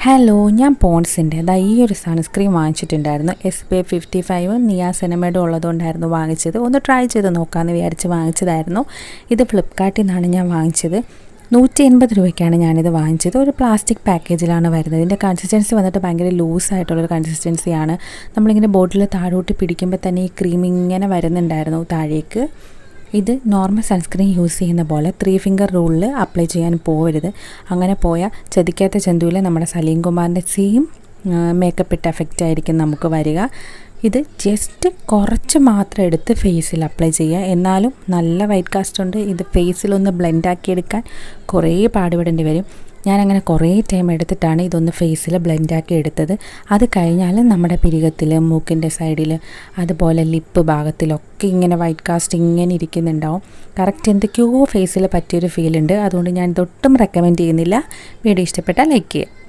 Hello, ഞാൻ പോൺസിൻ്റെ ഈ ഒരു സൺസ്ക്രീൻ വാങ്ങിച്ചിട്ടുണ്ടായിരുന്നു. SPF 55 നിയാസിനമൈഡും ഉള്ളതുകൊണ്ടായിരുന്നു വാങ്ങിച്ചത്. ഒന്ന് ട്രൈ ചെയ്ത് നോക്കാമെന്ന് വിചാരിച്ച് വാങ്ങിച്ചതായിരുന്നു. ഇത് ഫ്ലിപ്കാർട്ടിൽ നിന്നാണ് ഞാൻ വാങ്ങിച്ചത്. 180 രൂപയ്ക്കാണ് ഞാനിത് വാങ്ങിച്ചത്. ഒരു പ്ലാസ്റ്റിക് പാക്കേജിലാണ് വരുന്നത്. ഇതിൻ്റെ കൺസിസ്റ്റൻസി വന്നിട്ട് ഭയങ്കര ലൂസായിട്ടുള്ളൊരു കൺസിസ്റ്റൻസിയാണ്. നമ്മളിങ്ങനെ ബോട്ടിൽ താഴോട്ട് പിടിക്കുമ്പോൾ തന്നെ ഈ ക്രീം ഇങ്ങനെ വരുന്നുണ്ടായിരുന്നു താഴേക്ക്. ഇത് നോർമൽ സൺസ്ക്രീൻ യൂസ് ചെയ്യുന്ന പോലെ 3 ഫിംഗർ റൂളിൽ അപ്ലൈ ചെയ്യാൻ പോകരുത്. അങ്ങനെ പോയാൽ ചതിക്കാത്ത ചെന്തുവിൽ നമ്മുടെ സലീം കുമാറിൻ്റെ സെയിം മേക്കപ്പ് ഇട്ട എഫക്റ്റ് ആയിരിക്കും നമുക്ക് വരിക. ഇത് ജസ്റ്റ് കുറച്ച് മാത്രം എടുത്ത് ഫേസിൽ അപ്ലൈ ചെയ്യുക. എന്നാലും നല്ല വൈറ്റ് കാസ്റ്റ് ഉണ്ട്. ഇത് ഫേസിലൊന്ന് ബ്ലെൻഡാക്കി എടുക്കാൻ കുറേ പാടുപെടേണ്ടി വരും. ഞാനങ്ങനെ കുറേ ടൈം എടുത്തിട്ടാണ് ഇതൊന്ന് ഫേസിൽ ബ്ലെൻഡാക്കി എടുത്തത്. അത് കഴിഞ്ഞാൽ നമ്മുടെ പിരികത്തിൽ, മൂക്കിൻ്റെ സൈഡിൽ, അതുപോലെ ലിപ്പ് ഭാഗത്തിലൊക്കെ ഇങ്ങനെ വൈറ്റ് കാസ്റ്റ് ഇങ്ങനെ ഇരിക്കുന്നുണ്ടാവും. കറക്റ്റ് എന്തൊക്കെയോ ഫേസിൽ പറ്റിയൊരു ഫീലുണ്ട്. അതുകൊണ്ട് ഞാൻ ഇതൊട്ടും റെക്കമെൻഡ് ചെയ്യുന്നില്ല. വീഡിയോ ഇഷ്ടപ്പെട്ടാൽ ലൈക്ക് ചെയ്യുക.